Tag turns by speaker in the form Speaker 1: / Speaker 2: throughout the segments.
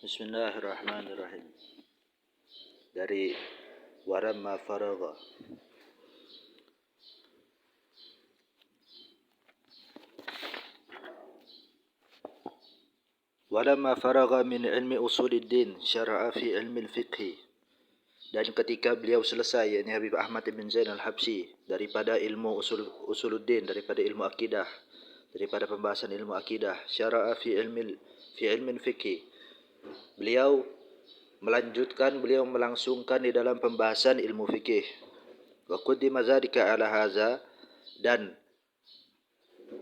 Speaker 1: Bismillahirrahmanirrahim. Dari walamma faragha. Walamma faragha min ilmi usuluddin syara'a fi ilmi al-fiqh. Dan ketika beliau selesai, yakni Habib Ahmad bin Zain al-Habsyi, daripada ilmu usuluddin, daripada ilmu akidah, daripada pembahasan ilmu akidah, syara'a fi ilmi al-fiqh. Beliau melangsungkan di dalam pembahasan ilmu fikih. Wa qaddima dzalika ala hadza, dan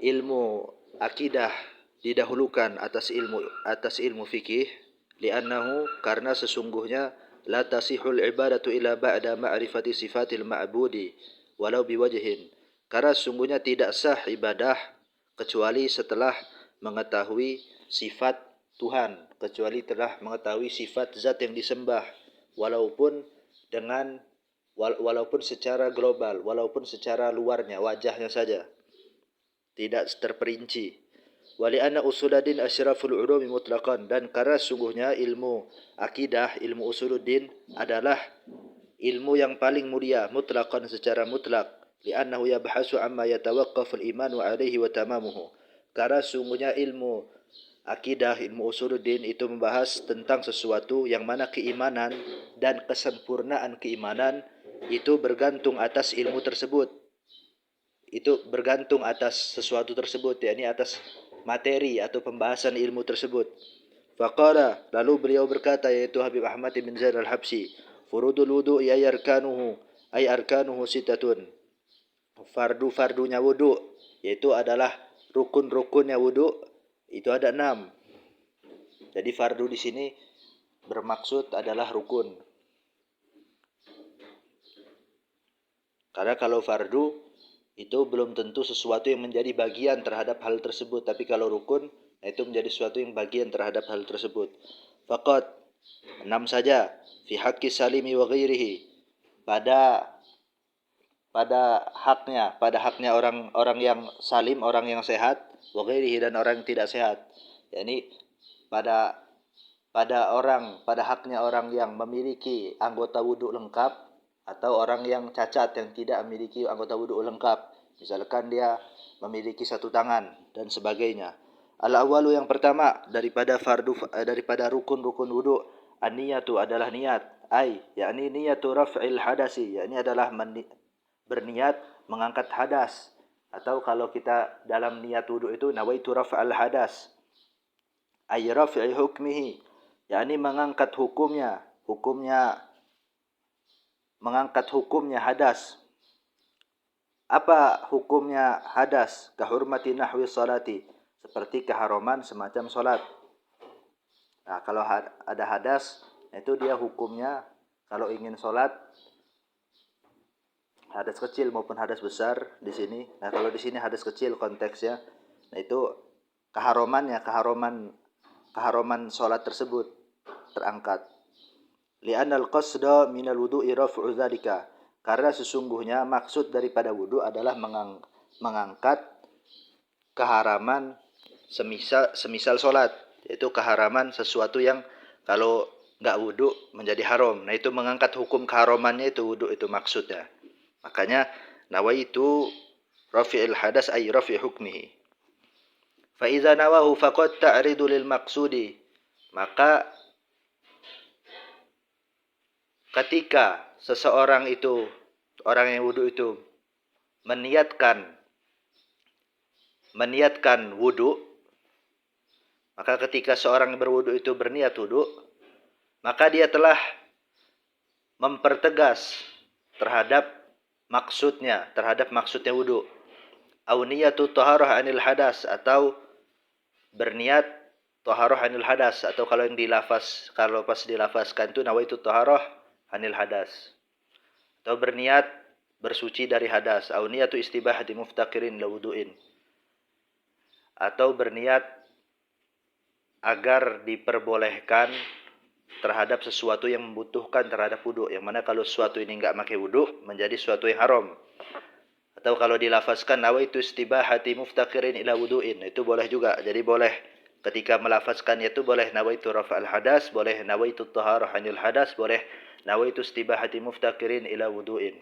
Speaker 1: ilmu akidah didahulukan atas ilmu fikih, li'annahu, karena sesungguhnya la tasihul ibadatu illa ba'da ma'rifati sifatil ma'budi walau biwajhin, karena sesungguhnya tidak sah ibadah kecuali setelah mengetahui sifat Tuhan, kecuali telah mengetahui sifat zat yang disembah, walaupun secara global, walaupun secara luarnya, wajahnya saja, tidak terperinci. Wali anna usuluddin asyraful ulumi mutlaqan, dan karena sungguhnya ilmu akidah, ilmu usuluddin adalah ilmu yang paling mulia mutlaqan, secara mutlak. Li'annahu yabhasu amma yatawaqqafu al-iman wa alaihi wa tamamuhu, karena sungguhnya ilmu akidah, ilmu usuluddin itu membahas tentang sesuatu yang mana keimanan dan kesempurnaan keimanan itu bergantung atas ilmu tersebut. Itu bergantung atas sesuatu tersebut, yakni atas materi atau pembahasan ilmu tersebut. Faqala, lalu beliau berkata, yaitu Habib Ahmad bin Zain al-Habsyi, furudul wudu' ay arkanuhu sitatun. Fardu-fardunya wudu, yaitu adalah rukun-rukunnya wudu, itu ada 6. Jadi fardu di sini bermaksud adalah rukun. Karena kalau fardu itu belum tentu sesuatu yang menjadi bagian terhadap hal tersebut, tapi kalau rukun itu menjadi sesuatu yang bagian terhadap hal tersebut. Faqat 6 saja, fi haqqi salimi wa ghairihi, pada haknya orang yang salim, orang yang sehat, wa ghairihi, dan orang yang tidak sehat. yakni pada haknya orang yang memiliki anggota wudhu lengkap, atau orang yang cacat yang tidak memiliki anggota wudhu lengkap. Misalkan dia memiliki 1 tangan dan sebagainya. Al-awwalu, yang pertama daripada rukun-rukun wudhu, an-niyatu, adalah niat. Yakni niyatu raf'il hadasi, yakni adalah berniat mengangkat hadas. Atau kalau kita dalam niat wudhu itu nawaitu raf'al hadas, ay raf'i hukmihi, yakni mengangkat hukumnya hadas. Apa hukumnya hadas? Kahurmati nahwi salati, seperti keharaman semacam salat. Nah, kalau ada hadas, itu dia hukumnya kalau ingin salat, hadas kecil maupun hadas besar di sini. Nah, kalau di sini hadas kecil konteksnya, nah itu keharaman salat tersebut terangkat. Li'annal qasda minal wudu'i raf'u dzalika, karena sesungguhnya maksud daripada wudu adalah mengangkat keharaman semisal salat, yaitu keharaman sesuatu yang kalau enggak wudu menjadi haram. Nah, itu mengangkat hukum keharamannya, itu wudu, itu maksudnya. Makanya nawaitu rafi'il hadas ay rafi' hukmihi. Fa idza nawahu faqad ta'ridu lil maqsudi, maka ketika seseorang itu, orang yang wudu itu meniatkan wudu, maka ketika seorang berwudu itu berniat wudu, maka dia telah mempertegas terhadap maksudnya wudu. Au niyatu taharah anil hadas, atau berniat taharah anil hadas, atau kalau pas dilafazkan itu nawaitu taharah anil hadas, atau berniat bersuci dari hadas. Au niyatu istibahati muftaqirin la wudu'in, atau berniat agar diperbolehkan terhadap sesuatu yang membutuhkan terhadap wudu, yang mana kalau sesuatu ini enggak pakai wudu menjadi sesuatu yang haram. Atau kalau dilafazkan nawaitu istibahati muftaqirin ila wudu'in, itu boleh juga. Jadi boleh ketika melafazkannya itu boleh nawaitu rafa'al hadas, boleh nawaitu taharah anil hadas, boleh nawaitu istibahati muftakirin ila wudu'in.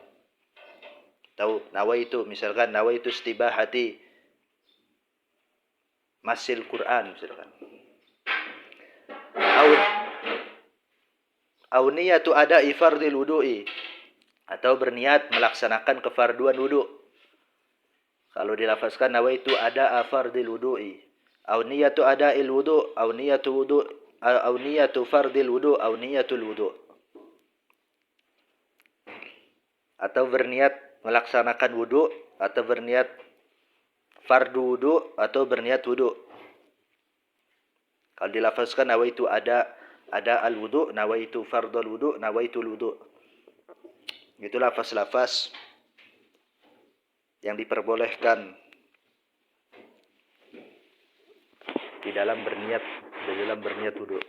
Speaker 1: Atau nawaitu, misalkan nawaitu istibahati masil Quran misalkan. Au niyatu ada'i fardil wudu'i, atau berniat melaksanakan kefarduan wudu. Kalau dilafazkan nawaitu ada'a fardil wudu'i, au niyatu ada'il wudu', au niyatu wudu', au niyatu fardil wudu', au niyatul wudu'. Atau berniat melaksanakan wudu, atau berniat fardu wudu, atau berniat wudu. Kalau dilafazkan nawaitu ada al wudu, nawaitu fardul wudu, nawaitul wudu. Itu lafaz-lafaz yang diperbolehkan di dalam berniat wudu.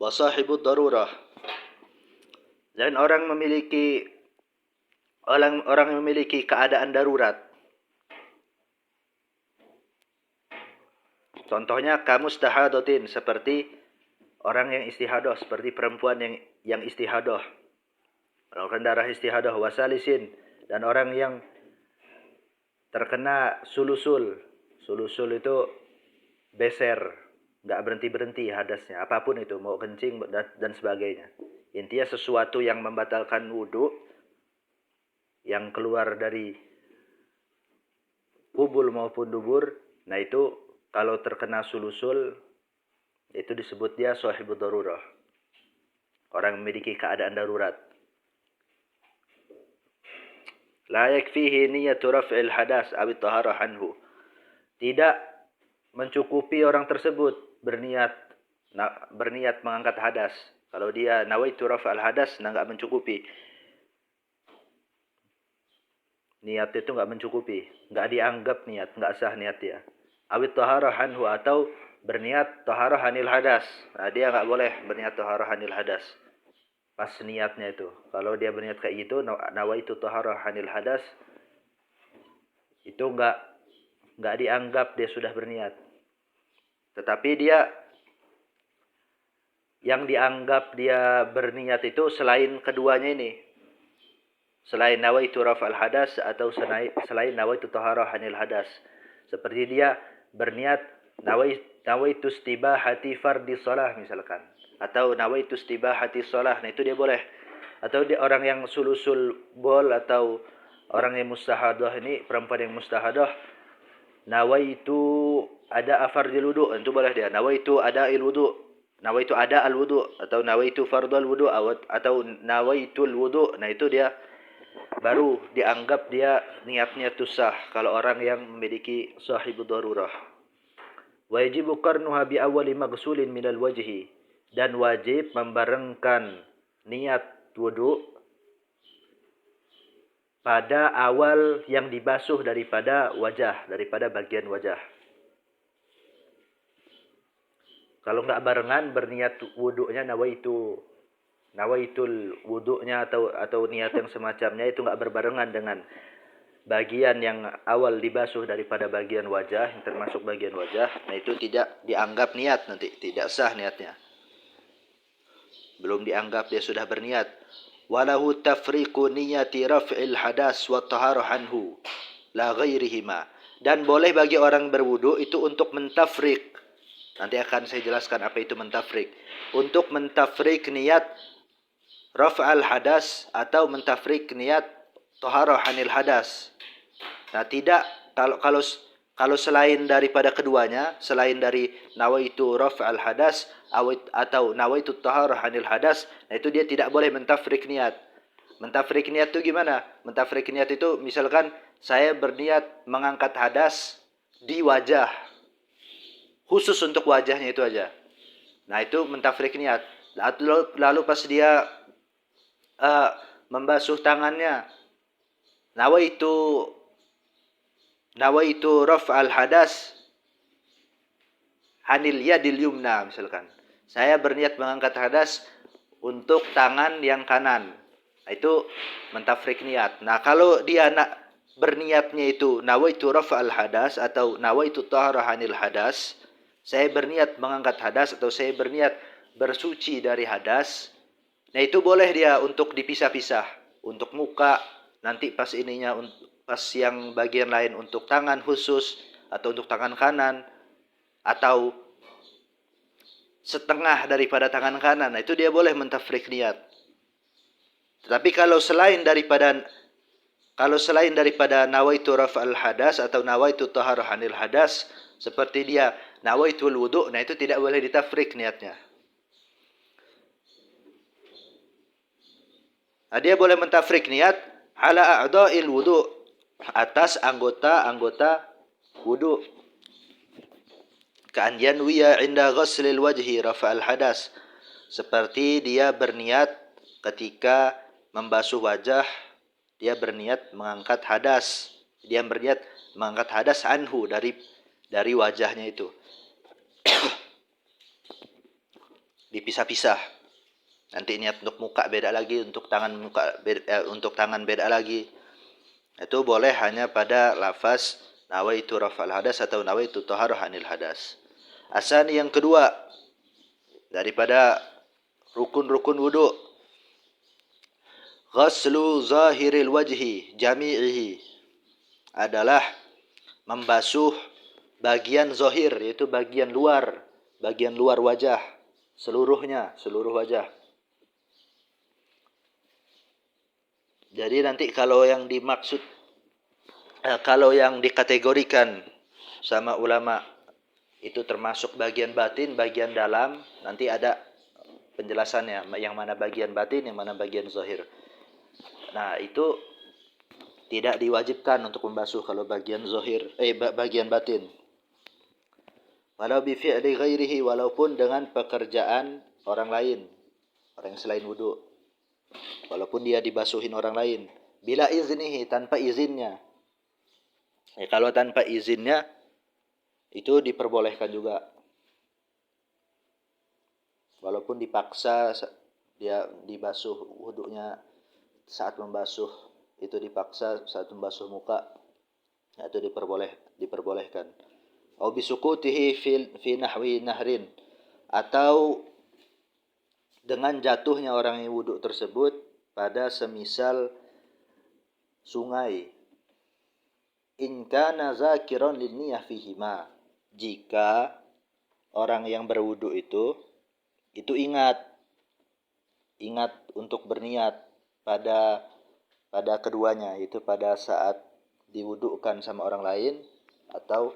Speaker 1: Wa sahibud darurah, dan orang yang memiliki keadaan darurat. Contohnya kamustahadatin, seperti orang yang istihadah, seperti perempuan yang istihadah. Melakukan darah istihadah, wasalisin, dan orang yang terkena sulusul. Sulusul itu beser, enggak berhenti-berhenti hadasnya, apapun itu, mau kencing dan sebagainya. Intinya sesuatu yang membatalkan wudu, yang keluar dari kubul maupun dubur, nah itu kalau terkena sulusul, itu disebut dia sahibud darurah. Orang memiliki keadaan darurat. La yakfihi niyatu raf'il hadas aw at-taharah anhu. Tidak mencukupi orang tersebut berniat mengangkat hadas. Kalau dia nawaitu raf'al hadas, enggak mencukupi. Niat itu enggak mencukupi, enggak dianggap niat, enggak sah niat dia. Awit taharah anhu, atau berniat taharah anil hadas. Nah, dia enggak boleh berniat taharah anil hadas pas niatnya itu. Kalau dia berniat kayak gitu, nawaitu taharah anil hadas, itu enggak dianggap dia sudah berniat. Tetapi dia yang dianggap dia berniat itu selain keduanya ini. Selain nawaitu raf'al hadas, atau selain nawaitu taharah anil hadas. Seperti dia berniat nawaitu istibahati fardhi shalah misalkan, atau nawaitu istibahati shalah, nah itu dia boleh. Atau dia orang yang sulusul bol, atau orang yang mustahadah, ini perempuan yang mustahadah, nawaitu ada fardhil wudu, itu boleh dia. Nawaitu ada'il wudu, nawaitu ada al wudu, atau nawaitu fardhal wudu, atau nawaitul wudu, nah itu dia baru dianggap dia niatnya itu sah kalau orang yang memiliki sahibud darurah. Wajibu qarnuha bi awwali maghsulin minal wajhi, dan wajib membarengkan niat wudu pada awal yang dibasuh daripada wajah, daripada bagian wajah. Kalau enggak barengan berniat wudunya nawaitul wudu'nya atau niat yang semacamnya, itu enggak berbarengan dengan bagian yang awal dibasuh daripada bagian wajah, yang termasuk bagian wajah, nah itu tidak dianggap niat, nanti tidak sah niatnya. Belum dianggap dia sudah berniat. Walahu tafriqu niyati raf'il hadas wa taharah anhu la ghairihima. Dan boleh bagi orang berwudu itu untuk mentafrik. Nanti akan saya jelaskan apa itu mentafrik. Untuk mentafrik niat raf'al hadas atau mentafrik niat taharah anil hadas. Nah, tidak kalau selain daripada keduanya, selain dari nawaitu raf'al hadas atau nawaitu taharah anil hadas, nah itu dia tidak boleh mentafrik niat. Mentafrik niat itu gimana? Mentafrik niat itu misalkan saya berniat mengangkat hadas di wajah. Khusus untuk wajahnya itu aja. Nah, itu mentafrik niat. Lalu pas dia membasuh tangannya, nawaitu raf'al hadas anil yadil yumna misalkan. Saya berniat mengangkat hadas untuk tangan yang kanan. Nah, itu mentafrik niat. Nah, kalau dia berniatnya itu nawaitu rafa'al hadas atau nawaitu taharah anil hadas, saya berniat mengangkat hadas atau saya berniat bersuci dari hadas, nah itu boleh dia untuk dipisah-pisah. Untuk muka, nanti pas ininya, pas yang bagian lain untuk tangan khusus, atau untuk tangan kanan, atau setengah daripada tangan kanan, nah itu dia boleh mentafrik niat. Tetapi kalau selain daripada nawaitu raf'al hadas atau nawaitu taharah anil hadas, seperti dia nawaitul wudu, nah itu tidak boleh ditafrik niatnya. Nah, dia boleh mentafrik niat ala a'dha'il wudu, atas anggota-anggota wudu. Ka'an yanwiya 'inda ghaslil wajhi rafa'al hadas. Seperti dia berniat ketika membasuh wajah, dia berniat mengangkat hadas. Dia berniat mengangkat hadas anhu dari wajahnya itu. Dipisah-pisah. Nanti niat untuk muka beda lagi, untuk tangan beda lagi. Itu boleh hanya pada lafaz nawaitu raf'al hadas atau nawaitu taharah anil hadas. Asani yang kedua daripada rukun-rukun wudu, ghaslu zahiril wajhi jami'ihi, adalah membasuh bagian zahir, yaitu bagian luar wajah seluruhnya, seluruh wajah. Jadi nanti kalau yang dimaksud, kalau yang dikategorikan sama ulama itu termasuk bagian batin, bagian dalam, nanti ada penjelasannya yang mana bagian batin, yang mana bagian zahir. Nah, itu tidak diwajibkan untuk membasuh kalau bagian zahir, bagian batin. Walau bi fi'li ghairihi, walaupun dengan pekerjaan orang lain, orang selain wudu. Walaupun dia dibasuhin orang lain, bila iznihi, tanpa izinnya. Kalau tanpa izinnya itu diperbolehkan juga. Walaupun dipaksa dia dibasuh wudunya, saat membasuh itu dipaksa saat membasuh muka, itu diperbolehkan. Au bisukutihi fi nahwi nahrin, atau dengan jatuhnya orang yang wudu tersebut pada semisal sungai. In kana zakiran linniyah fihima, jika orang yang berwudu itu ingat untuk berniat pada keduanya, itu pada saat diwudukan sama orang lain, atau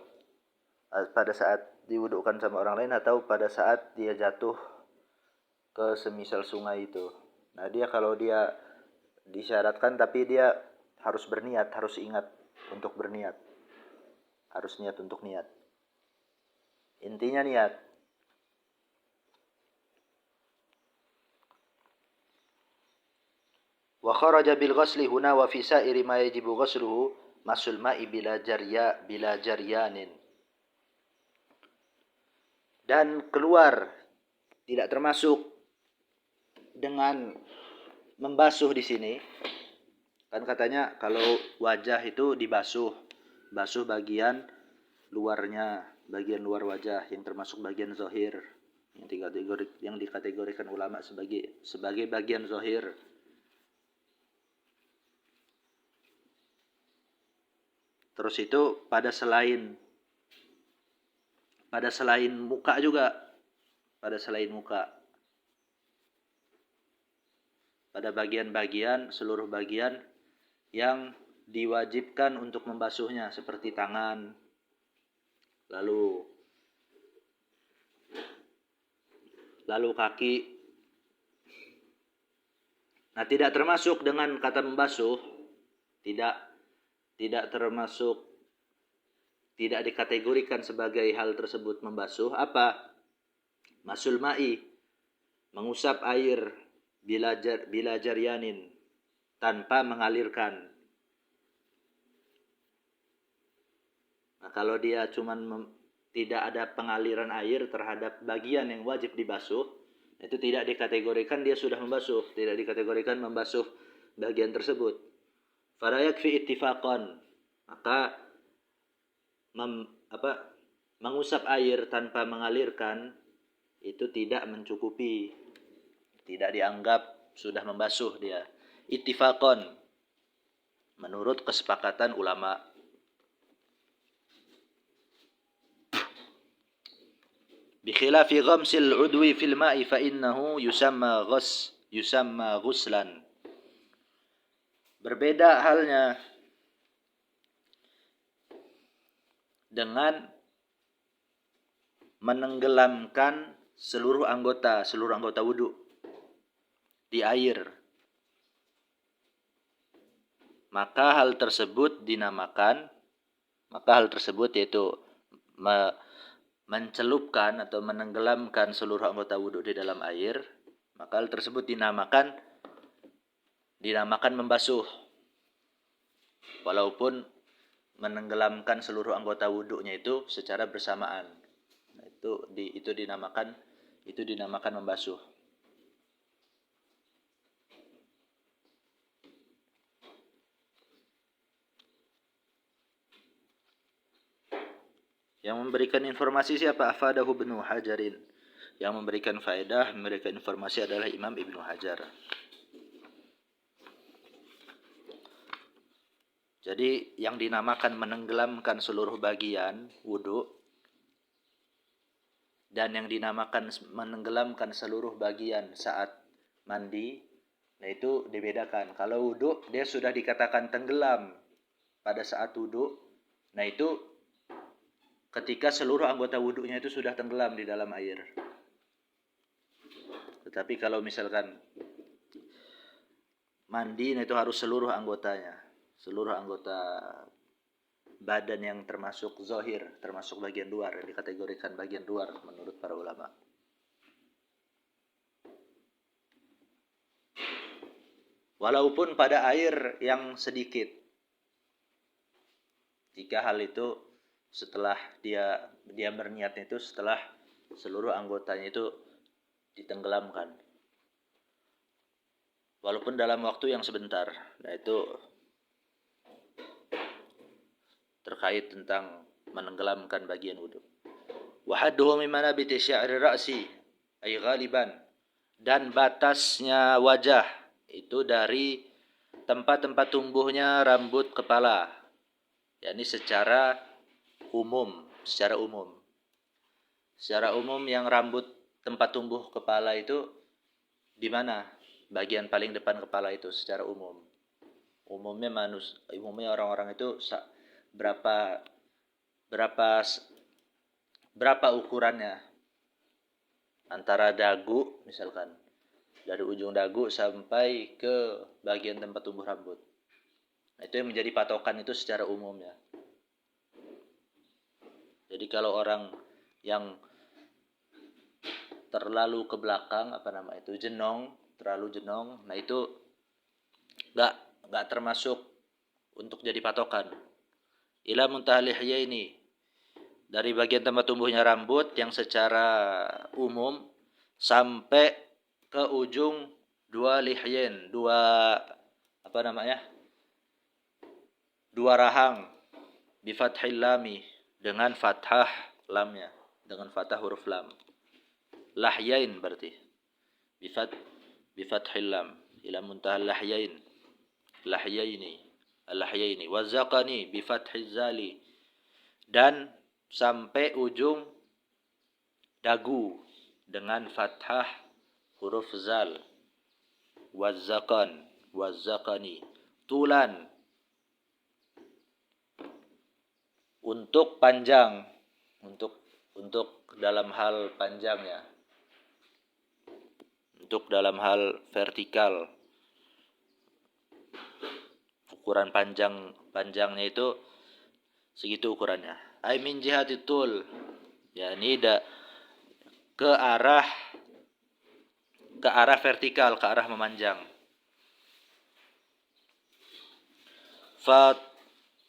Speaker 1: pada saat diwudukan sama orang lain, atau pada saat dia jatuh ke semisal sungai itu. Nah, kalau dia disyaratkan, tapi dia harus berniat, harus ingat untuk berniat. Harus niat untuk niat. Intinya niat. Wa kharaja bil ghasli huna wa fi sa'iri ma yajibu ghasluhu masul ma'i bila jaryanin. Dan keluar, tidak termasuk dengan membasuh di sini. Kan katanya kalau wajah itu basuh bagian luarnya, bagian luar wajah yang termasuk bagian zahir, yang dikategorikan ulama sebagai bagian zahir. Terus itu pada selain muka juga, pada selain muka. Pada bagian-bagian, seluruh bagian yang diwajibkan untuk membasuhnya, seperti tangan, lalu kaki. Nah, tidak termasuk dengan kata membasuh, tidak termasuk, tidak dikategorikan sebagai hal tersebut membasuh. Apa? Masul ma'i, mengusap air, bila jaryanin, tanpa mengalirkan. Nah, kalau dia tidak ada pengaliran air terhadap bagian yang wajib dibasuh, itu tidak dikategorikan dia sudah membasuh, tidak dikategorikan membasuh bagian tersebut. Fala yakfi ittifaqan, maka mengusap air tanpa mengalirkan itu tidak mencukupi, tidak dianggap sudah membasuh dia. Ittifaqan, menurut kesepakatan ulama. Bikhilafi ghamsil udwi fil ma'i fa innahu yusamma ghuslan. Berbeda halnya dengan menenggelamkan seluruh anggota wudu di air. Maka hal tersebut yaitu mencelupkan atau menenggelamkan seluruh anggota wudu di dalam air, maka hal tersebut dinamakan membasuh. Walaupun menenggelamkan seluruh anggota wudunya itu secara bersamaan. Nah, itu dinamakan membasuh. Yang memberikan informasi siapa? Afadahu Ibnu Hajarin. Yang memberikan faedah, memberikan informasi adalah Imam Ibnu Hajar. Jadi yang dinamakan menenggelamkan seluruh bagian wudu dan yang dinamakan menenggelamkan seluruh bagian saat mandi, nah itu dibedakan. Kalau wudu dia sudah dikatakan tenggelam pada saat wudu, nah itu ketika seluruh anggota wudunya itu sudah tenggelam di dalam air. Tetapi kalau misalkan mandi, nah itu harus seluruh anggotanya. Seluruh anggota badan yang termasuk zahir, termasuk bagian luar, yang dikategorikan bagian luar menurut para ulama. Walaupun pada air yang sedikit. Jika hal itu setelah dia berniatnya itu setelah seluruh anggotanya itu ditenggelamkan. Walaupun dalam waktu yang sebentar. Nah itu terkait tentang menenggelamkan bagian wudu. Wa hadduhu min manabiti sya'ri ra'si ay ghaliban, dan batasnya wajah itu dari tempat-tempat tumbuhnya rambut kepala, yakni secara umum. Secara umum yang rambut tempat tumbuh kepala itu di mana? Bagian paling depan kepala itu secara umum. Umumnya orang-orang itu berapa ukurannya? Antara dagu misalkan, dari ujung dagu sampai ke bagian tempat tumbuh rambut. Nah, itu yang menjadi patokan itu secara umumnya. Jadi kalau orang yang terlalu ke belakang, terlalu jenong, nah itu enggak termasuk untuk jadi patokan. Ila muntahal lihyaini, dari bagian tempat tumbuhnya rambut yang secara umum sampai ke ujung dua lihyen, dua rahang, bi fathil lami, dengan fathah lamnya, dengan fathah huruf lam. Lahyain berarti bi fathil lam, ila muntahal lahyaini wa zaqani bi fathiz zali, dan sampai ujung dagu dengan fathah huruf zal. Wazaqani tulan, untuk panjang, untuk dalam hal panjangnya, untuk dalam hal vertikal, ukuran panjangnya itu segitu ukurannya. Ai min jihati tul, yakni ke arah vertikal, ke arah memanjang.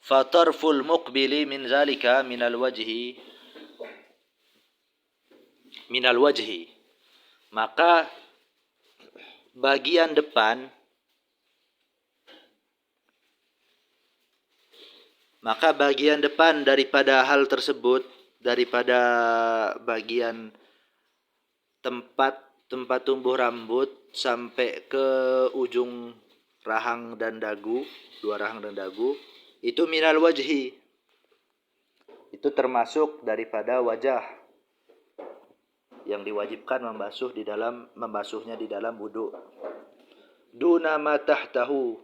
Speaker 1: Fatarful muqbili min zalika minal wajhi, maka bagian depan maka bagian depan daripada hal tersebut, daripada bagian tempat tumbuh rambut sampai ke ujung rahang dan dagu, dua rahang dan dagu, itu minal wajhi. Itu termasuk daripada wajah yang diwajibkan membasuhnya di dalam wudu. Duna ma tahtahu,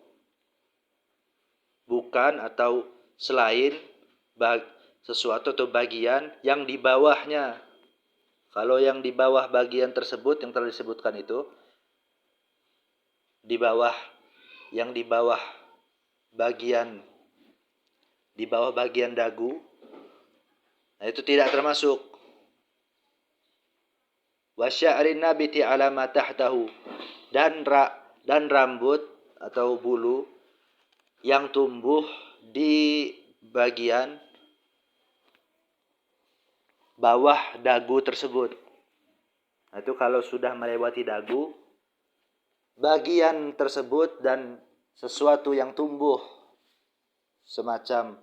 Speaker 1: bukan atau selain sesuatu atau bagian yang di bawahnya. Kalau yang di bawah bagian tersebut yang telah disebutkan itu, di bawah bagian dagu, nah itu tidak termasuk. Wa sya'rin nabiti ala ma tahtahu, dan rambut atau bulu yang tumbuh di bagian bawah dagu tersebut. Nah, itu kalau sudah melewati dagu, bagian tersebut dan sesuatu yang tumbuh semacam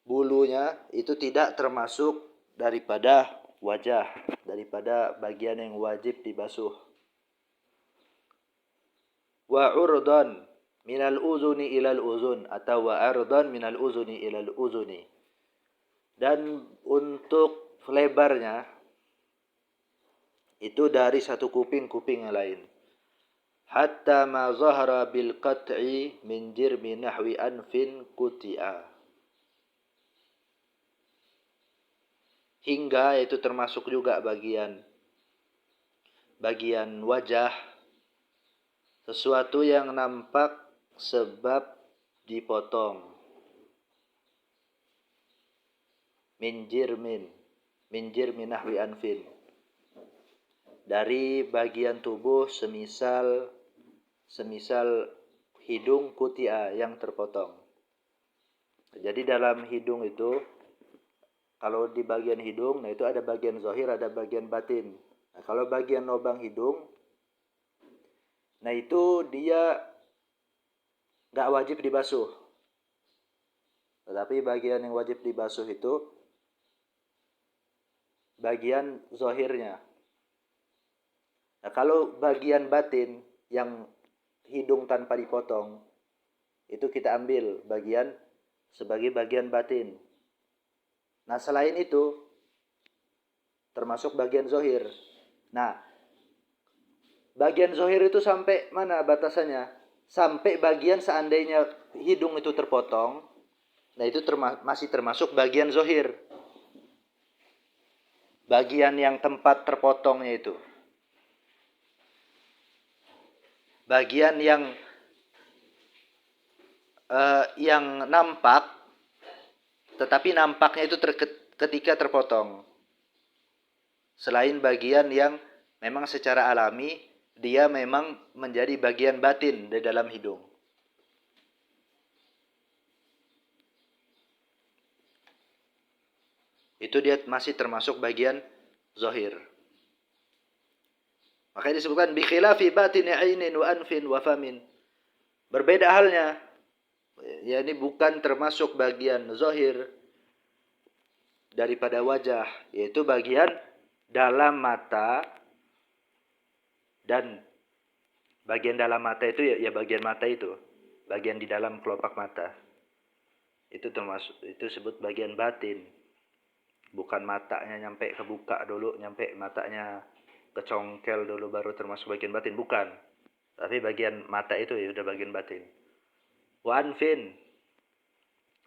Speaker 1: bulunya itu tidak termasuk daripada wajah, daripada bagian yang wajib dibasuh. Wa urdan minal uzuni ilal uzun, atau wa ardan minal uzuni ilal uzuni. Dan untuk lebarnya itu dari satu kuping yang lain. Hatta ma zahara bil qat'i min jirmi nahwi anfin kuti'a. Hingga itu termasuk juga bagian wajah, sesuatu yang nampak sebab dipotong. Min jirmi nahwi anfin, dari bagian tubuh semisal hidung kutia yang terpotong. Jadi dalam hidung itu, kalau di bagian hidung, nah itu ada bagian zahir, ada bagian batin. Nah, kalau bagian lubang hidung, nah itu dia nggak wajib dibasuh. Tetapi bagian yang wajib dibasuh itu bagian zahirnya. Nah, kalau bagian batin yang hidung tanpa dipotong, itu kita ambil sebagai bagian batin. Nah, selain itu termasuk bagian zahir. Nah, bagian zahir itu sampai mana batasannya? Sampai bagian seandainya hidung itu terpotong, nah itu masih termasuk bagian zahir. Bagian yang tempat terpotongnya itu. Bagian yang nampak, tetapi nampaknya itu ketika terpotong. Selain bagian yang memang secara alami dia memang menjadi bagian batin di dalam hidung. Itu dia masih termasuk bagian zahir. Makanya disebutkan bi khilafi batini ainin wa anfin wa famin. Berbeda halnya. Ya, ini bukan termasuk bagian zahir daripada wajah, yaitu bagian dalam mata, dan bagian dalam mata itu ya bagian mata itu, bagian di dalam kelopak mata. Itu termasuk, itu disebut bagian batin. Bukan matanya nyampe kebuka dulu, nyampe matanya kecongkel dulu baru termasuk bagian batin, bukan. Tapi bagian mata itu ya udah bagian batin. Wa anfin,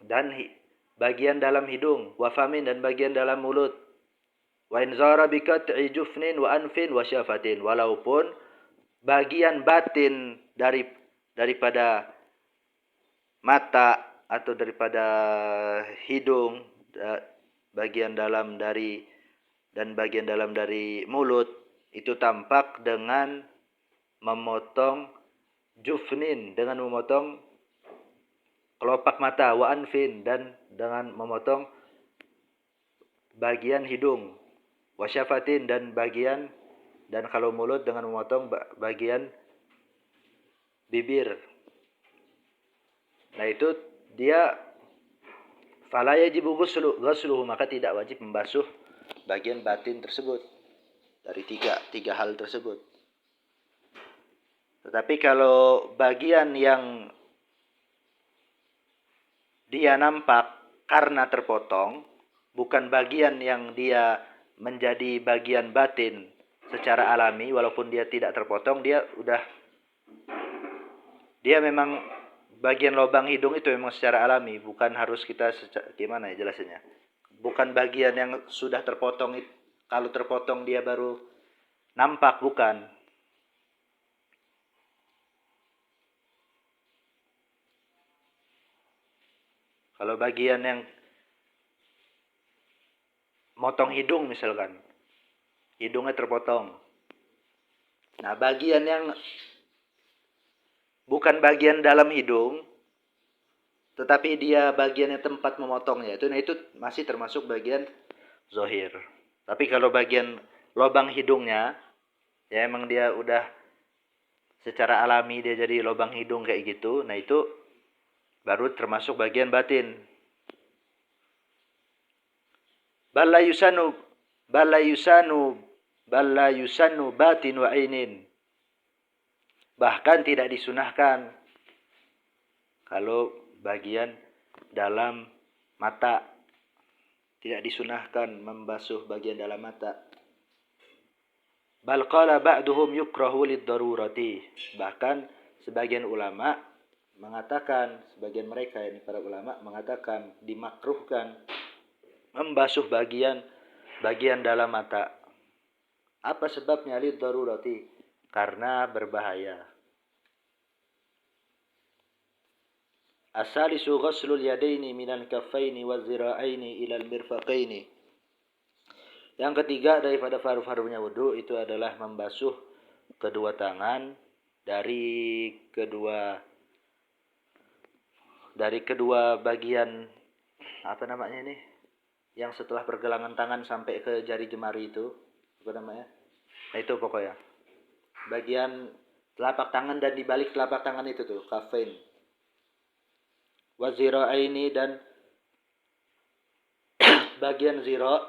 Speaker 1: dan bagian dalam hidung, wa famin, dan bagian dalam mulut. Wa in zara bi qat'i jufnin wa anfin wa syafatin, walaupun bagian batin daripada mata atau daripada hidung, bagian dalam dari mulut itu tampak dengan memotong jufnin, dengan memotong kelopak mata, wa anfin, dan dengan memotong bagian hidung, wa syafatin, dan kalau mulut dengan memotong bagian bibir. Nah, itu dia fala yajibu ghusluhu, maka tidak wajib membasuh bagian batin tersebut dari tiga hal tersebut. Tetapi kalau bagian yang dia nampak karena terpotong, bukan bagian yang dia menjadi bagian batin secara alami, walaupun dia tidak terpotong, dia memang bagian lubang hidung itu memang secara alami, bukan harus kita gimana ya jelasinnya. Bukan bagian yang sudah terpotong, kalau terpotong dia baru nampak, bukan. Kalau bagian yang motong hidung misalkan, hidungnya terpotong. Nah, bagian yang bukan bagian dalam hidung, tetapi dia bagiannya tempat memotongnya, itu masih termasuk bagian zohir. Tapi kalau bagian lubang hidungnya, ya emang dia udah secara alami dia jadi lubang hidung kayak gitu, nah itu baru termasuk bagian batin. Balla yusanu batin wa ainin. Bahkan tidak disunahkan kalau bagian dalam mata, tidak disunahkan membasuh bagian dalam mata. Bal qala ba'duhum yukrahu lid-darurati. Bahkan sebagian ulama mengatakan, sebagian mereka ini para ulama mengatakan dimakruhkan membasuh bagian dalam mata. Apa sebabnya? Lid-darurati, karena berbahaya. As-salisu ghuslul yadaini minal kaffaini waz-zira'aini ilal mirfaqaini. Yang ketiga daripada faru-farunya wudu itu adalah membasuh kedua tangan dari kedua bagian, apa namanya ini? Yang setelah pergelangan tangan sampai ke jari jemari itu, apa namanya? Nah itu pokoknya. Bagian telapak tangan dan di balik telapak tangan itu tuh, kafain. Wazira'aini, dan bagian zira'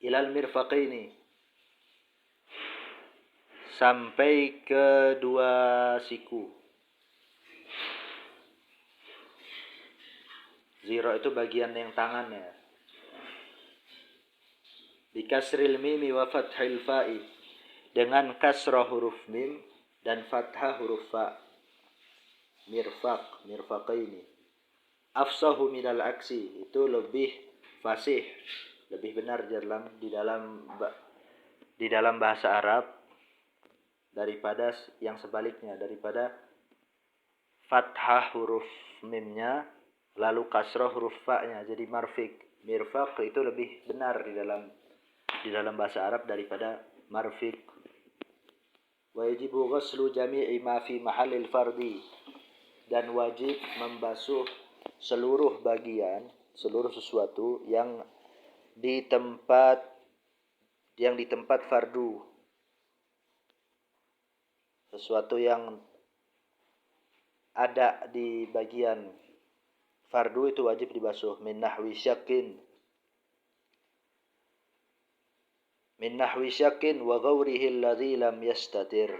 Speaker 1: ilal mirfaqaini, sampai ke dua siku. Zira' itu bagian yang tangannya. Bikasril mimi wa fathil fa'i, dengan kasrah huruf mim dan fathah huruf fa. Mirfaqaini. Afsahu minal aksi, itu lebih fasih, lebih benar di dalam bahasa Arab daripada yang sebaliknya, daripada fathah huruf mimnya lalu kasrah huruf fa-nya jadi marfiq. Mirfaq itu lebih benar di dalam bahasa Arab daripada marfiq. Wa yajibu ghuslu jami'i ma fi mahallil fardi, dan wajib membasuh seluruh sesuatu yang di tempat fardu. Sesuatu yang ada di bagian fardu itu wajib dibasuh. Min nahwi syakin wa ghawrihi alladhi lam yastatir.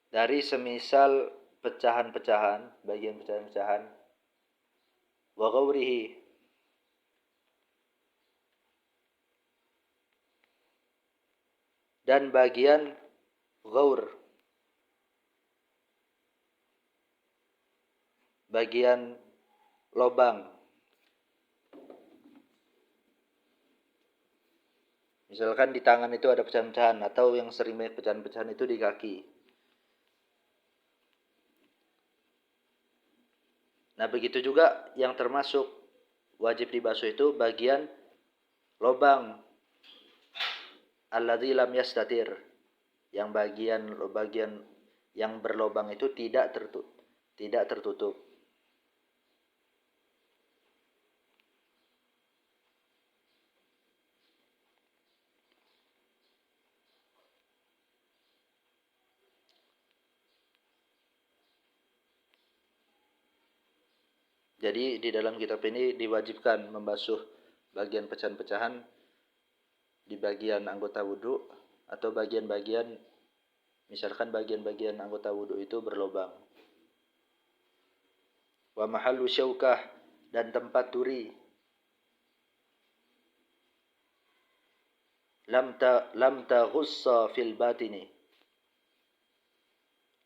Speaker 1: Dari semisal pecahan-pecahan, bagian pecahan-pecahan, wa ghawrihi, dan bagian ghaur, bagian lobang. Misalkan di tangan itu ada pecahan-pecahan, atau yang sering banyak pecahan-pecahan itu di kaki. Nah begitu juga yang termasuk wajib dibasuh itu bagian lobang alladzi lam yastatir, yang bagian yang berlobang itu tidak tertutup. Jadi di dalam kitab ini diwajibkan membasuh bagian pecahan-pecahan di bagian anggota wudhu atau bagian-bagian, misalkan bagian-bagian anggota wudhu itu berlubang. Wa mahallu syaukah, dan tempat duri. Lam taghussa fil batini.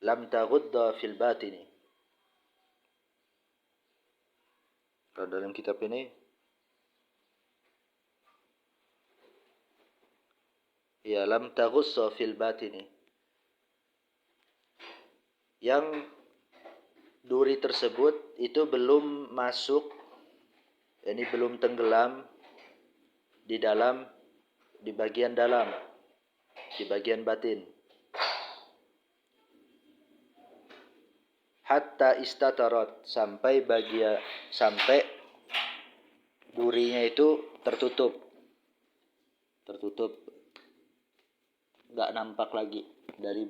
Speaker 1: Lam taghudda fil batini. Kalau dalam kitab ini ya lam taghussa fil batini. Yang duri tersebut itu belum masuk, ini belum tenggelam di dalam, di bagian dalam, di bagian batin. Hatta istatarat, sampai durinya itu tertutup, nggak nampak lagi dari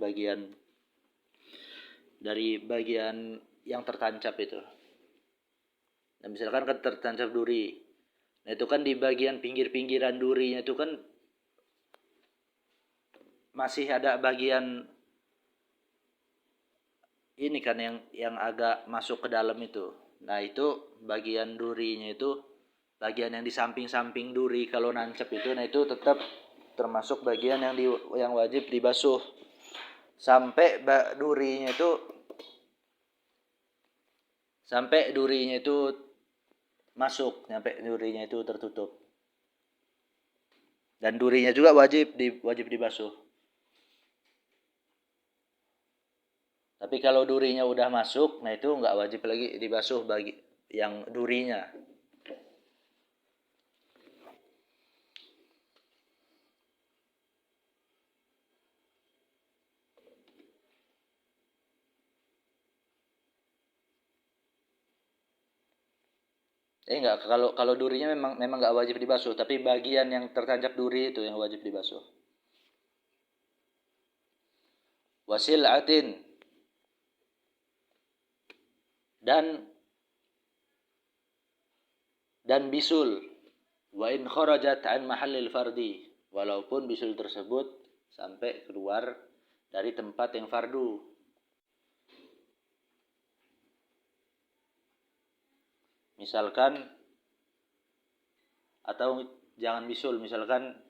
Speaker 1: bagian yang tertancap itu. Nah, misalkan kan tertancap duri, nah itu kan di bagian pinggir-pinggiran durinya itu kan masih ada bagian ini kan yang agak masuk ke dalam itu. Nah itu bagian durinya itu, bagian yang di samping-samping duri kalau nancep itu, nah itu tetap termasuk bagian yang wajib dibasuh sampai durinya itu masuk, sampai durinya itu tertutup. Dan durinya juga wajib dibasuh. Tapi kalau durinya udah masuk, nah itu nggak wajib lagi dibasuh bagi yang durinya. Enggak, kalau durinya memang nggak wajib dibasuh, tapi bagian yang tertancap duri itu yang wajib dibasuh. Wasil'atin, dan bisul, wa in kharajat an mahallil fardi, walaupun bisul tersebut sampai keluar dari tempat yang fardu. Misalkan, atau jangan bisul, misalkan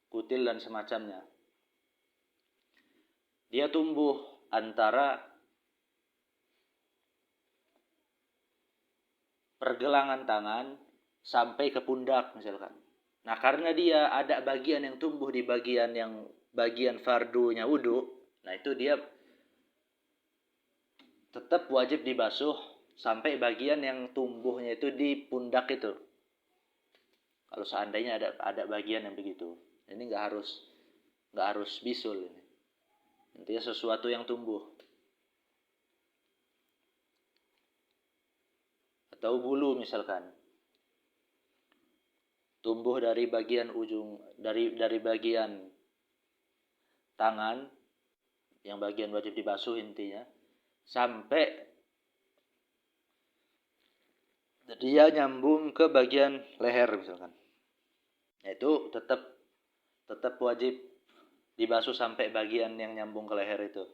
Speaker 1: kutil dan semacamnya. Dia tumbuh antara pergelangan tangan sampai ke pundak misalkan. Nah, karena dia ada bagian yang tumbuh di bagian fardunya wudu, nah itu dia tetap wajib dibasuh sampai bagian yang tumbuhnya itu di pundak itu. Kalau seandainya ada bagian yang begitu, ini nggak harus bisul ini. Intinya sesuatu yang tumbuh. Atau bulu misalkan. Tumbuh dari bagian ujung, dari bagian tangan, yang bagian wajib dibasuh intinya, sampai dia nyambung ke bagian leher misalkan. Nah, itu tetap wajib dibasuh sampai bagian yang nyambung ke leher itu.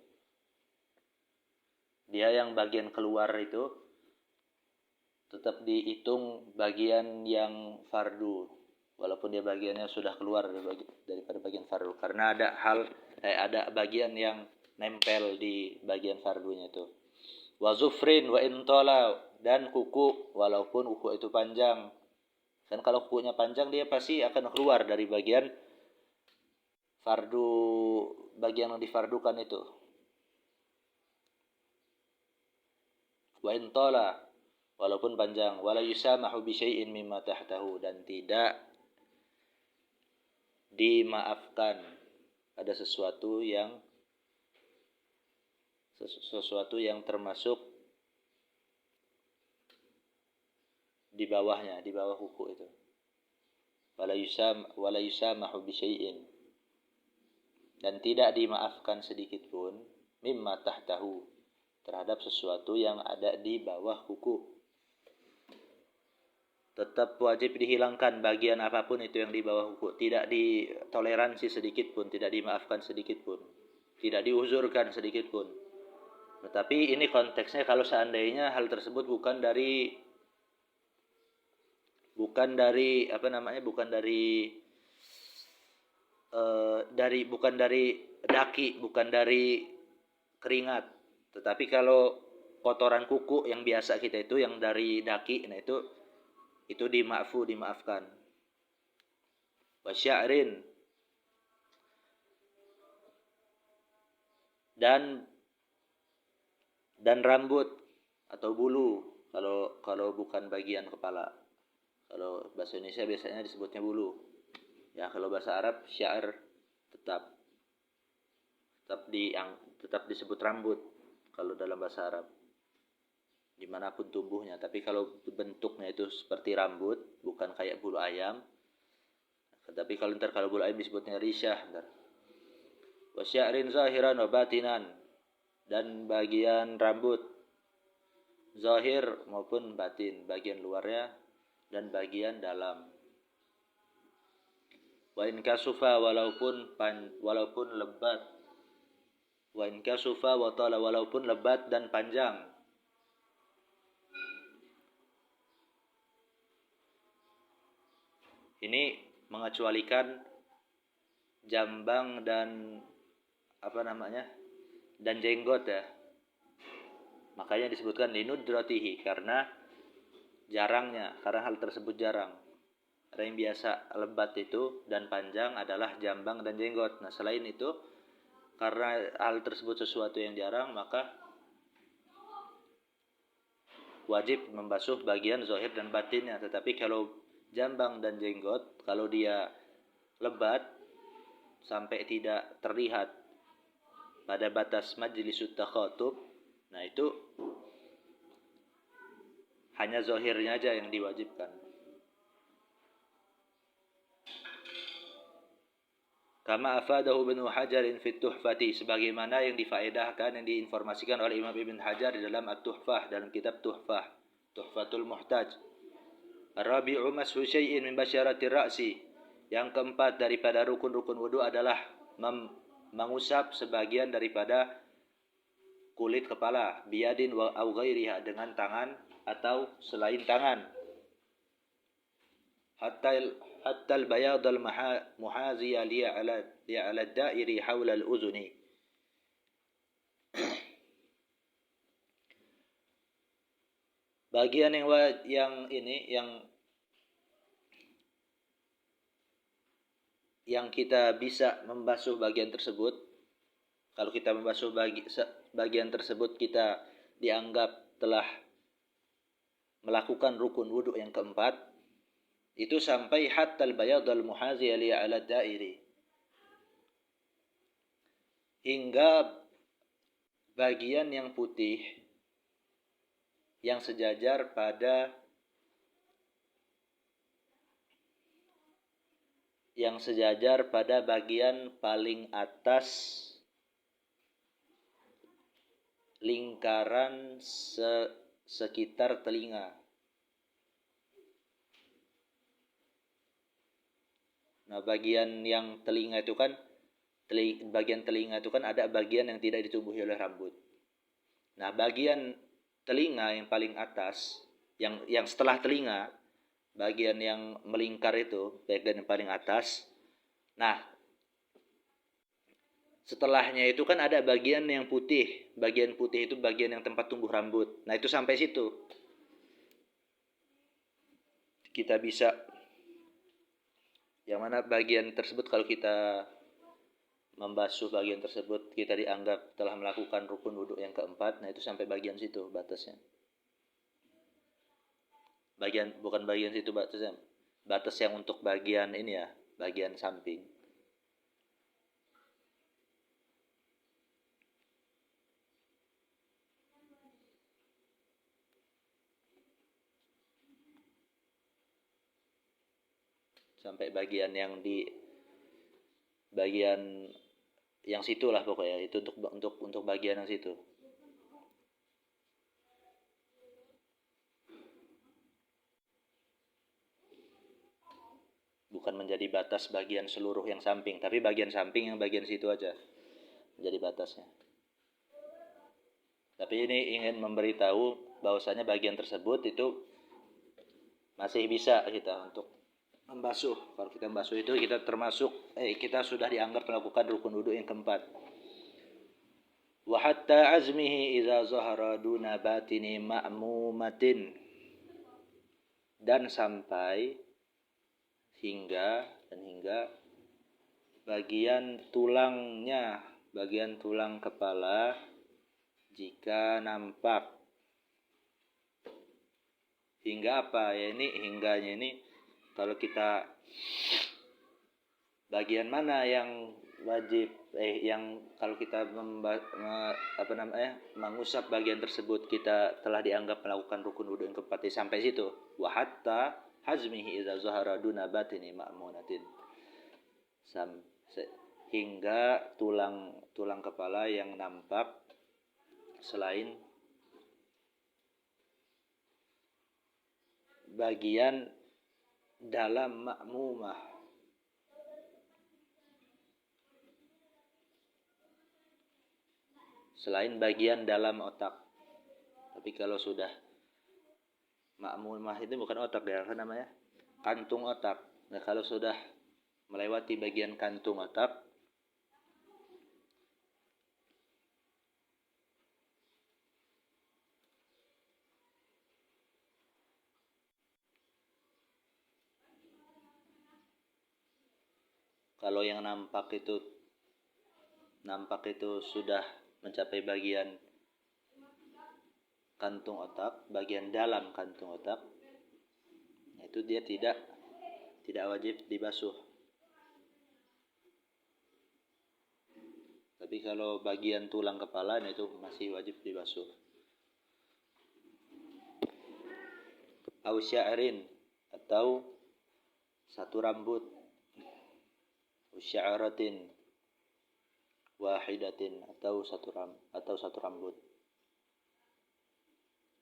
Speaker 1: Dia yang bagian keluar itu tetap dihitung bagian yang fardu, walaupun dia bagiannya sudah keluar daripada bagian fardu, karena ada bagian yang nempel di bagian fardunya itu. Wa zufrin wa intola, dan kuku, walaupun kuku itu panjang. Kan kalau kukunya panjang dia pasti akan keluar dari bagian fardu, bagian yang difardukan itu. Wa intola, walaupun panjang. Wala yusamahu bi syai'in mimma tahtahu, dan tidak dimaafkan ada sesuatu yang termasuk di bawahnya, di bawah kuku itu. Wala yusamahu bi syai'in, dan tidak dimaafkan sedikit pun mimma tahtahu, terhadap sesuatu yang ada di bawah kuku. tetap wajib dihilangkan bagian apapun itu yang di bawah kuku, tidak ditoleransi sedikit pun, tidak dimaafkan sedikit pun, tidak diuzurkan sedikit pun. Tetapi ini konteksnya kalau seandainya hal tersebut bukan dari daki, bukan dari keringat. Tetapi kalau kotoran kuku yang biasa kita itu yang dari daki, nah itu dimaafkan. Wasya'rin, dan rambut atau bulu kalau bukan bagian kepala. Kalau bahasa Indonesia biasanya disebutnya bulu. Ya, kalau bahasa Arab sya'r tetap tetap disebut rambut kalau dalam bahasa Arab dimanapun tumbuhnya. Tapi kalau bentuknya itu seperti rambut, bukan kayak bulu ayam. Tapi kalau bulu ayam disebutnya risyah. Wa sya'rin zahiran wa batinan, dan bagian rambut zahir maupun batin, bagian luarnya dan bagian dalam. Wa in kasufa, walaupun lebat. Wa in kasufa wa tala, walaupun lebat dan panjang. Ini mengecualikan jambang dan dan jenggot ya. Makanya disebutkan linudratihi, karena hal tersebut jarang. Ada yang biasa lebat itu dan panjang adalah jambang dan jenggot. Nah, selain itu, karena hal tersebut sesuatu yang jarang, maka wajib membasuh bagian zahir dan batinnya. Tetapi kalau jambang dan jenggot, kalau dia lebat sampai tidak terlihat pada batas majlisut takhatub, nah itu hanya zahirnya aja yang diwajibkan. Kama afadahu Ibnu Hajar fi Tuhfati, sebagaimana yang difaedahkan, yang diinformasikan oleh Imam Ibn Hajar di dalam At-Tuhfah, dalam kitab Tuhfah, Tuhfatul Muhtaj. Ar-rabi'u mashu syai'in min basyaratir ra'si, yang keempat daripada rukun-rukun wudu adalah mengusap sebagian daripada kulit kepala, biyadin wa au ghairiha, dengan tangan atau selain tangan. Hatta al-bayad al-muhaziya li ala ad-da'iri hawla al-udhuni. Bagian yang kita bisa membasuh bagian tersebut, kalau kita membasuh bagian tersebut, kita dianggap telah melakukan rukun wudu yang keempat, itu sampai hatta al-bayad al-muhaziya li ala ad-da'iri, hingga bagian yang putih yang sejajar pada bagian paling atas lingkaran sekitar telinga. Nah, bagian telinga itu kan ada bagian yang tidak ditumbuhi oleh rambut. Nah, bagian telinga yang paling atas, yang setelah telinga, bagian yang melingkar itu, bagian yang paling atas. Nah, setelahnya itu kan ada bagian yang putih. Bagian putih itu bagian yang tempat tumbuh rambut. Nah, itu sampai situ kita bisa, yang mana bagian tersebut kalau kita membasuh bagian tersebut, kita dianggap telah melakukan rukun wudu yang keempat. Nah, itu sampai bagian situ batasnya. Bukan bagian situ batasnya. Batas yang untuk bagian ini ya, bagian samping. Sampai bagian yang situlah pokoknya, itu untuk bagian yang situ. bukan menjadi batas bagian seluruh yang samping, tapi bagian samping yang bagian situ aja menjadi batasnya. Tapi ini ingin memberitahu bahwasanya bagian tersebut itu masih bisa kita untuk membasuh. Kalau kita membasuh itu kita termasuk kita sudah dianggap melakukan rukun wudu yang keempat. Wa hatta azmihi idza zahara duna batini ma'mumatin, dan sampai hingga bagian tulangnya, bagian tulang kepala jika nampak. Hingga apa ya, ini hingganya ini kalau kita bagian mana yang wajib yang kalau kita mengusap bagian tersebut kita telah dianggap melakukan rukun wudu yang keempat sampai situ. Wa hatta hazmihi idza zahara duna batini ma'munatin, hingga tulang kepala yang nampak selain bagian dalam ma'mumah. Selain bagian dalam otak. Tapi kalau sudah ma'mumah itu bukan otak ya, apa namanya? Kantung otak. Nah, kalau sudah melewati bagian kantung otak, kalau yang nampak itu sudah mencapai bagian kantung otak, bagian dalam kantung otak, itu dia tidak wajib dibasuh. Tapi kalau bagian tulang kepala itu masih wajib dibasuh. Au sya'rin, atau satu rambut, sya'ratin wahidatin, atau satu rambut.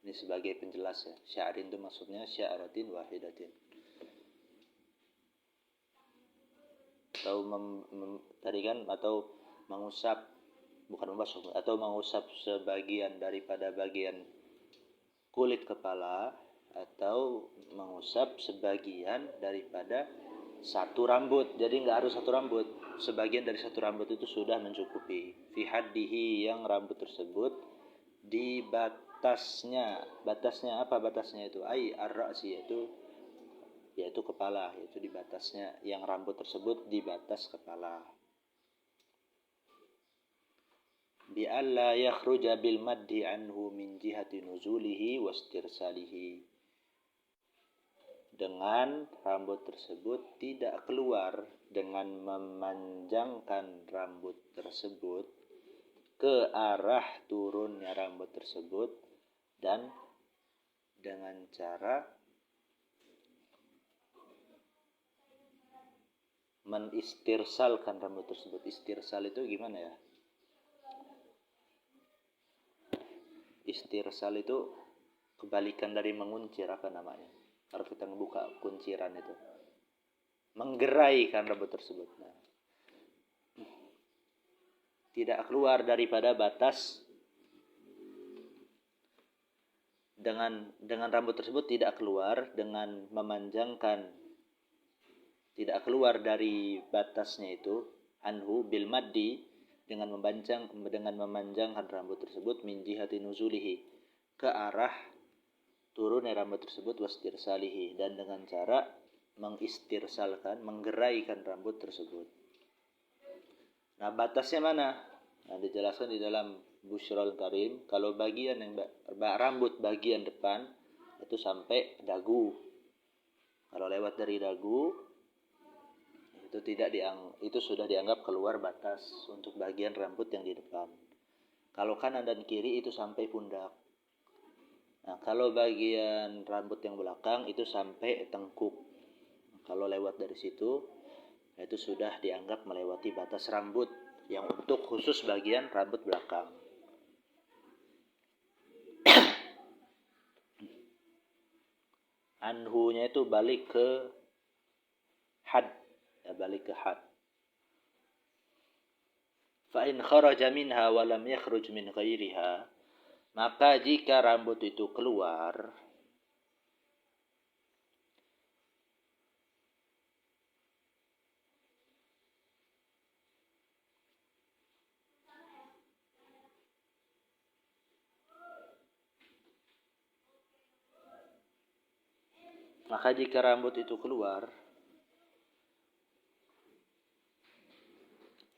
Speaker 1: Ini sebagai penjelas ya. Sya'rin itu maksudnya sya'ratin wahidatin. Atau tadi kan, atau mengusap, bukan membasuh, atau mengusap sebagian daripada bagian kulit kepala, atau mengusap sebagian daripada satu rambut. Jadi enggak harus satu rambut, sebagian dari satu rambut itu sudah mencukupi. Fi haddihi, yang rambut tersebut di batasnya. Batasnya apa batasnya itu? Ai ar-ra'si, yaitu kepala, yaitu di batasnya, yang rambut tersebut di batas kepala. Bi alla yakhruja bil maddi anhu min jihati nuzulihi wastirsalihi, dengan rambut tersebut tidak keluar dengan memanjangkan rambut tersebut ke arah turunnya rambut tersebut, dan dengan cara menistirsalkan rambut tersebut. Istirsal itu gimana ya? Istirsal itu kebalikan dari menguncir, apa namanya? Kalau kita membuka kunciran itu, menggeraikan rambut tersebut. Nah, tidak keluar daripada batas, dengan rambut tersebut tidak keluar dengan memanjangkan, tidak keluar dari batasnya itu, anhu bil maddi, dengan memanjangkan rambut tersebut, min jihati nuzulihi, ke arah turunnya rambut tersebut, wastirsalihi, dan dengan cara mengistirsalkan, menggeraikan rambut tersebut. Nah, batasnya mana? Nah, dijelaskan di dalam Busyrul Karim, kalau bagian yang rambut bagian depan itu sampai dagu. Kalau lewat dari dagu itu sudah dianggap keluar batas untuk bagian rambut yang di depan. Kalau kanan dan kiri itu sampai pundak. Nah, kalau bagian rambut yang belakang itu sampai tengkuk. Kalau lewat dari situ, itu sudah dianggap melewati batas rambut yang untuk khusus bagian rambut belakang. Anhunya itu balik ke had, ya balik ke had. Fa in kharaja minha wa lam yakhruj min ghairiha, maka jika rambut itu keluar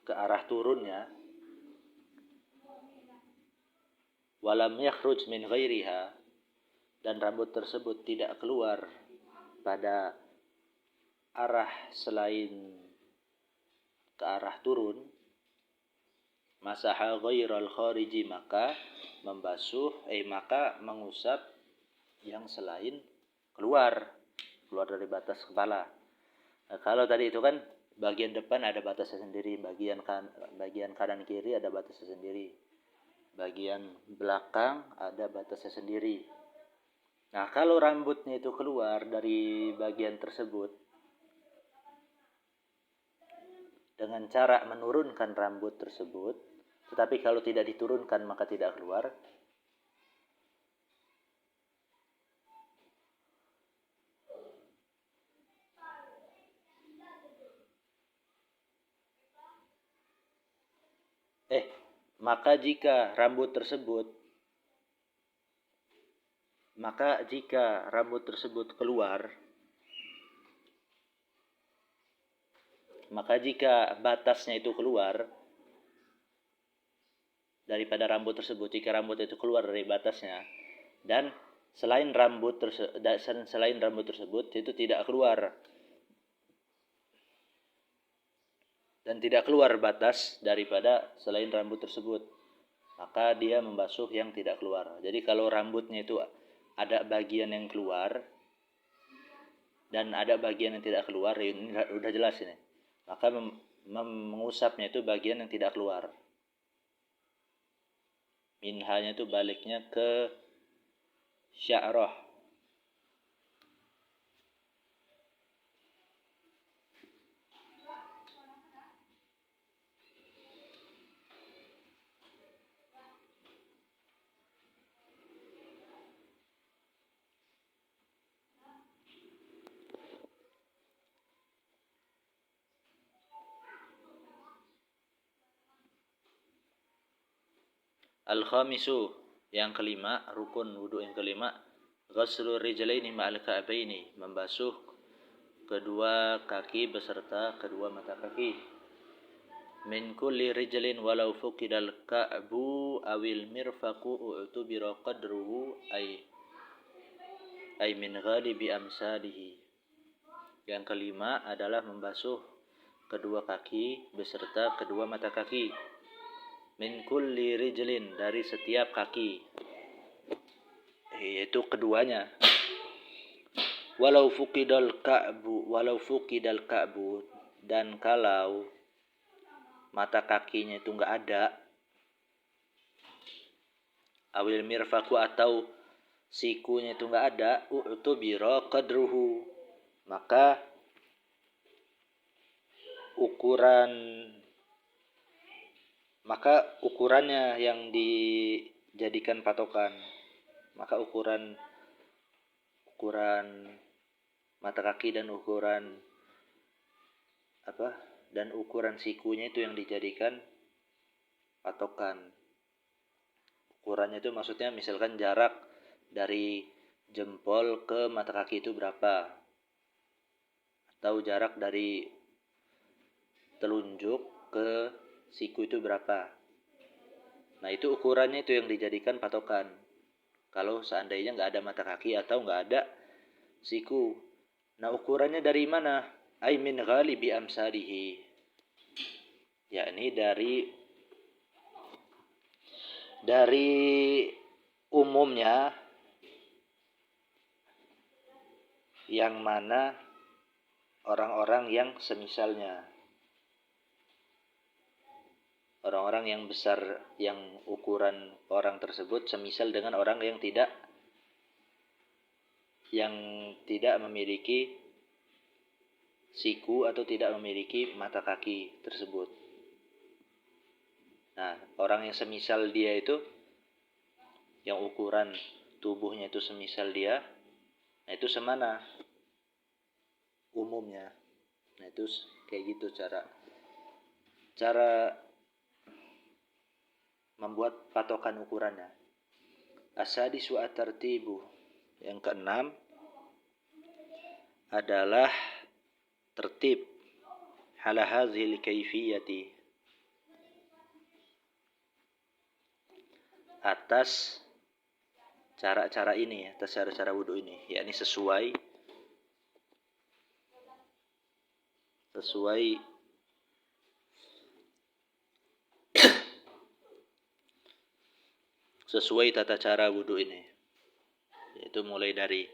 Speaker 1: ke arah turunnya, walam yakhruj min ghairiha, dan rambut tersebut tidak keluar pada arah selain ke arah turun, masaha ghairal khariji, maka mengusap yang selain keluar dari batas kepala. Nah, kalau tadi itu kan bagian depan ada batasnya sendiri, bagian kanan kiri ada batasnya sendiri, bagian belakang ada batasnya sendiri. Nah, kalau rambutnya itu keluar dari bagian tersebut dengan cara menurunkan rambut tersebut, tetapi kalau tidak diturunkan maka tidak keluar, maka jika rambut tersebut keluar, maka jika batasnya itu keluar daripada rambut tersebut, jika rambut itu keluar dari batasnya dan selain rambut tersebut itu tidak keluar dan tidak keluar batas daripada selain rambut tersebut, maka dia membasuh yang tidak keluar. Jadi kalau rambutnya itu ada bagian yang keluar dan ada bagian yang tidak keluar, ini udah jelas ini. Maka mengusapnya itu bagian yang tidak keluar. Minhanya itu baliknya ke sya'rah. Al-khamisu, yang kelima, rukun wudu yang kelima, ghuslur rijlaini ma'al ka'baini, membasuh kedua kaki beserta kedua mata kaki. Min kulli rijlin walau fuqidal ka'bu awil mirfaqu u'tubira qadruhu ay min ghalibi amsalihi. Yang kelima adalah membasuh kedua kaki beserta kedua mata kaki. Min kulli rijlin, dari setiap kaki, yaitu keduanya. Walau fuqidal ka'bu, dan kalau mata kakinya itu enggak ada, awil mirfaqu, atau sikunya itu enggak ada, u'tubira qadruhu, maka ukurannya yang dijadikan patokan. Maka ukuran mata kaki dan ukuran sikunya itu yang dijadikan patokan. Ukurannya itu maksudnya misalkan jarak dari jempol ke mata kaki itu berapa, atau jarak dari telunjuk ke siku itu berapa. Nah, itu ukurannya itu yang dijadikan patokan. Kalau seandainya nggak ada mata kaki atau nggak ada siku. Nah, ukurannya dari mana? Ay min ghalibi amsalihi. Yakni dari umumnya, yang mana orang-orang yang semisalnya. Orang-orang yang besar, yang ukuran orang tersebut semisal dengan orang yang tidak memiliki siku atau tidak memiliki mata kaki tersebut. Nah, orang yang semisal dia itu, yang ukuran tubuhnya itu semisal dia, nah itu semana umumnya. Nah itu kayak gitu cara membuat patokan ukurannya. As-sadisu at-tartibu, yang keenam adalah tertib ala hadhil kaifiyati, atas cara-cara ini, atas cara-cara wudu ini, yakni sesuai tata cara wudu ini, yaitu mulai dari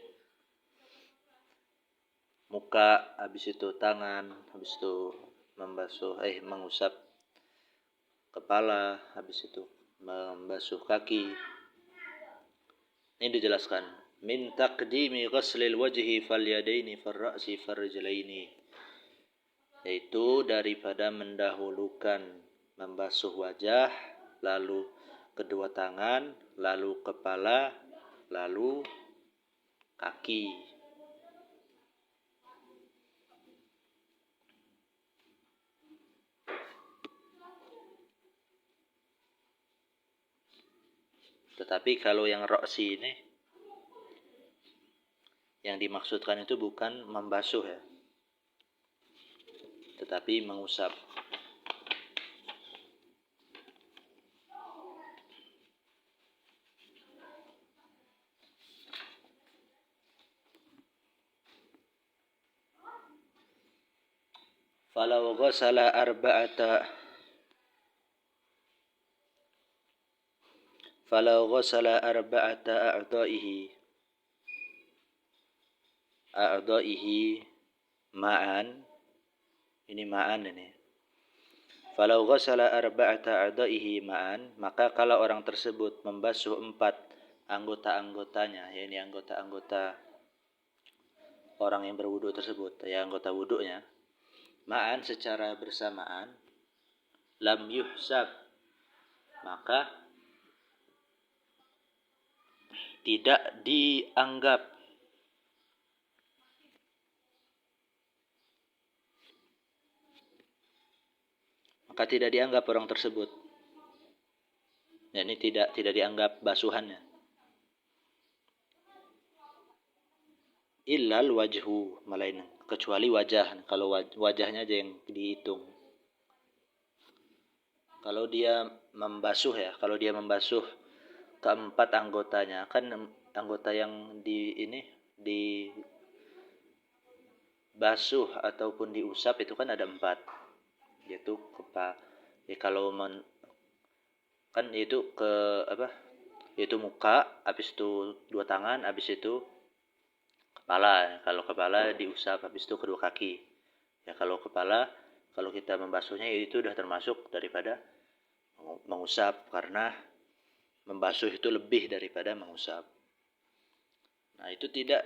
Speaker 1: muka, habis itu tangan, habis itu mengusap kepala, habis itu membasuh kaki. Ini dijelaskan, min taqdimi ghaslil wajhi fal yadaini far ra'si far rijlaini, yaitu daripada mendahulukan membasuh wajah, lalu kedua tangan, lalu kepala, lalu kaki. Tetapi kalau yang roksi ini, yang dimaksudkan itu bukan membasuh ya, tetapi mengusap. Falau ghasala arba'ata a'dha'ihi ma'an, ini ma'an ini. Falau ghasala arba'ata a'dha'ihi ma'an, maka kalau orang tersebut membasuh 4 anggota-anggotanya, yakni anggota-anggota orang yang berwudu tersebut, ya anggota wudunya, ma'an secara bersamaan, lam yuhsab, maka tidak dianggap orang tersebut. Ya, ini tidak dianggap basuhannya. Illal wajhu, malain, kecuali wajah. Kalau wajahnya aja yang dihitung. Kalau dia membasuh keempat anggotanya, kan anggota yang dibasuh ataupun diusap itu kan ada 4, yaitu yaitu muka, habis itu 2 tangan, habis itu kepala. Kalau kepala diusap, habis itu kedua kaki. Ya kalau kepala, kalau kita membasuhnya itu sudah termasuk daripada mengusap, karena membasuh itu lebih daripada mengusap. Nah, itu tidak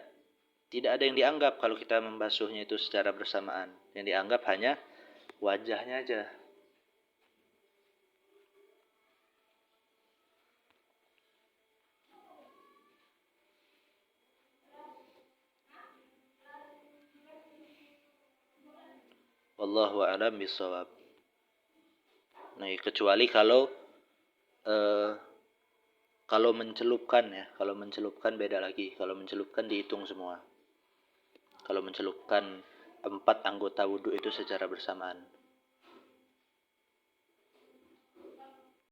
Speaker 1: ada yang dianggap kalau kita membasuhnya itu secara bersamaan. Yang dianggap hanya wajahnya aja. Wallahu a'lam bishawab. Nah, kecuali kalau mencelupkan ya. Kalau mencelupkan beda lagi. Kalau mencelupkan dihitung semua. Kalau mencelupkan 4 anggota wudu itu secara bersamaan.